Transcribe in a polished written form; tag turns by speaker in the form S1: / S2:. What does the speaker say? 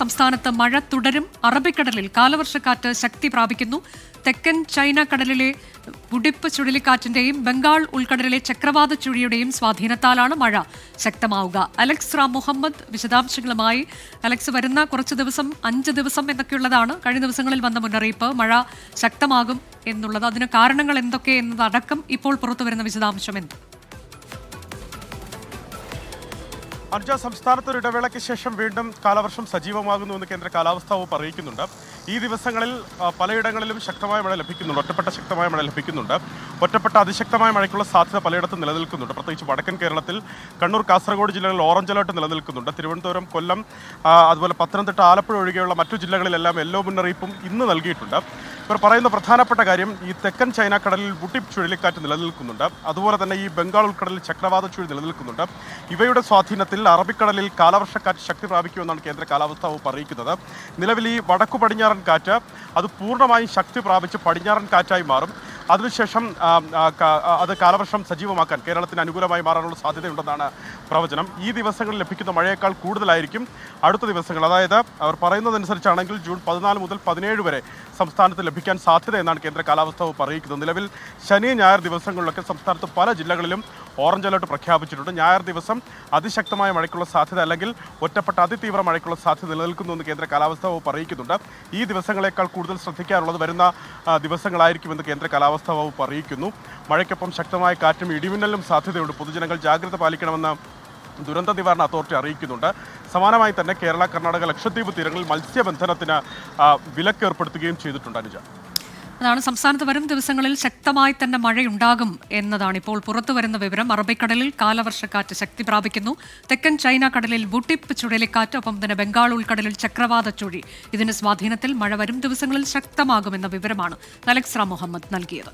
S1: സംസ്ഥാനത്ത് മഴ തുടരും. അറബിക്കടലിൽ കാലവർഷക്കാറ്റ് ശക്തി പ്രാപിക്കുന്നു. തെക്കൻ ചൈന കടലിലെ ബുഡിപ്പ് ചുഴലിക്കാറ്റിന്റെയും ബംഗാൾ ഉൾക്കടലിലെ ചക്രവാത ചുഴിയുടെയും സ്വാധീനത്താലാണ് മഴ ശക്തമാവുക. അലക്സ് റാം മുഹമ്മദ് വിശദാംശങ്ങളുമായി. അലക്സ്, വരുന്ന കുറച്ച് ദിവസം 5 ദിവസം എന്നൊക്കെയുള്ളതാണ് കഴിഞ്ഞ ദിവസങ്ങളിൽ വന്ന മുന്നറിയിപ്പ്. മഴ ശക്തമാകും എന്നുള്ളത്, അതിന് കാരണങ്ങൾ എന്തൊക്കെ എന്നതടക്കം ഇപ്പോൾ പുറത്തുവരുന്ന വിശദാംശം എന്ത്?
S2: അനുജ, സംസ്ഥാനത്ത് ഒരു ഇടവേളയ്ക്ക് ശേഷം വീണ്ടും കാലവർഷം സജീവമാകുന്നുവെന്ന് കേന്ദ്ര കാലാവസ്ഥാ വകുപ്പ് അറിയിക്കുന്നുണ്ട്. ഈ ദിവസങ്ങളിൽ പലയിടങ്ങളിലും ശക്തമായ മഴ ലഭിക്കുന്നുണ്ട്. ഒറ്റപ്പെട്ട ശക്തമായ മഴ ലഭിക്കുന്നുണ്ട്. ഒറ്റപ്പെട്ട അതിശക്തമായ മഴയ്ക്കുള്ള സാധ്യത പലയിടത്തും നിലനിൽക്കുന്നുണ്ട്. പ്രത്യേകിച്ച് വടക്കൻ കേരളത്തിൽ കണ്ണൂർ, കാസർഗോഡ് ജില്ലകളിൽ ഓറഞ്ച് അലർട്ട് നിലനിൽക്കുന്നുണ്ട്. തിരുവനന്തപുരം, കൊല്ലം, അതുപോലെ പത്തനംതിട്ട, ആലപ്പുഴ ഒഴികെയുള്ള മറ്റു ജില്ലകളിലെല്ലാം യെല്ലോ മുന്നറിയിപ്പും ഇന്ന് നൽകിയിട്ടുണ്ട്. ഇവർ പറയുന്ന പ്രധാനപ്പെട്ട കാര്യം, ഈ തെക്കൻ ചൈന കടലിൽ ബുഡിപ്പ് ചുഴലിക്കാറ്റ് നിലനിൽക്കുന്നുണ്ട്. അതുപോലെ തന്നെ ഈ ബംഗാൾ ഉൾക്കടലിൽ ചക്രവാത ചുഴി നിലനിൽക്കുന്നുണ്ട്. ഇവയുടെ സ്വാധീനത്തിൽ അറബിക്കടലിൽ കാലവർഷക്കാറ്റ് ശക്തി പ്രാപിക്കുമെന്നാണ് കേന്ദ്ര കാലാവസ്ഥാ വകുപ്പ് അറിയിക്കുന്നത്. നിലവിൽ ഈ വടക്കു പടിഞ്ഞാറൻ കാറ്റ് അത് പൂർണ്ണമായും ശക്തി പ്രാപിച്ച് പടിഞ്ഞാറൻ കാറ്റായി മാറും. അതിനുശേഷം അത് കാലവർഷം സജീവമാക്കാൻ കേരളത്തിന് അനുകൂലമായി മാറാനുള്ള സാധ്യതയുണ്ടെന്നാണ് പ്രവചനം. ഈ ദിവസങ്ങളിൽ ലഭിക്കുന്ന മഴയേക്കാൾ കൂടുതലായിരിക്കും അടുത്ത ദിവസങ്ങൾ. അതായത് അവർ പറയുന്നതനുസരിച്ചാണെങ്കിൽ ജൂൺ 14 മുതൽ 17 വരെ സംസ്ഥാനത്ത് ലഭിക്കാൻ സാധ്യത എന്നാണ് കേന്ദ്ര കാലാവസ്ഥാ വകുപ്പ് അറിയിക്കുന്നത്. നിലവിൽ ശനി, ഞായർ ദിവസങ്ങളിലൊക്കെ സംസ്ഥാനത്ത് പല ജില്ലകളിലും ഓറഞ്ച് അലർട്ട് പ്രഖ്യാപിച്ചിട്ടുണ്ട്. ഞായർ ദിവസം അതിശക്തമായ മഴയ്ക്കുള്ള സാധ്യത അല്ലെങ്കിൽ ഒറ്റപ്പെട്ട അതിതീവ്ര മഴയ്ക്കുള്ള സാധ്യത നിലനിൽക്കുന്നുവെന്ന് കേന്ദ്ര കാലാവസ്ഥാ വകുപ്പ് അറിയിക്കുന്നുണ്ട്. ഈ ദിവസങ്ങളേക്കാൾ കൂടുതൽ ശ്രദ്ധിക്കാനുള്ളത് വരുന്ന ദിവസങ്ങളായിരിക്കുമെന്ന് കേന്ദ്ര കാലാവസ്ഥാ വകുപ്പ് അറിയിക്കുന്നു. മഴയ്ക്കൊപ്പം ശക്തമായ കാറ്റും ഇടിമിന്നലിനും സാധ്യതയുണ്ട്. പൊതുജനങ്ങൾ ജാഗ്രത പാലിക്കണമെന്ന് ദുരന്ത നിവാരണ അതോറിറ്റി അറിയിക്കുന്നുണ്ട്. സമാനമായി തന്നെ കേരള, കർണാടക, ലക്ഷദ്വീപ് തീരങ്ങളിൽ മത്സ്യബന്ധനത്തിന് വിലക്ക് ഏർപ്പെടുത്തുകയും ചെയ്തിട്ടുണ്ട്. അനുജ,
S1: അതാണ് സംസ്ഥാനത്ത് വരും ദിവസങ്ങളിൽ ശക്തമായി തന്നെ മഴയുണ്ടാകും എന്നതാണ് ഇപ്പോൾ പുറത്തുവരുന്ന വിവരം. അറബിക്കടലിൽ കാലവർഷക്കാറ്റ് ശക്തി പ്രാപിക്കുന്നു. തെക്കൻ ചൈന കടലിൽ ബുഡിപ്പ് ചുഴലിക്കാറ്റ്, ഒപ്പം തന്നെ ബംഗാൾ ഉൾക്കടലിൽ ചക്രവാത ചുഴി, ഇതിന്റെ സ്വാധീനത്തിൽ മഴ വരും ദിവസങ്ങളിൽ ശക്തമാകുമെന്ന വിവരമാണ് അലക്സ് റാം മുഹമ്മദ് നൽകിയത്.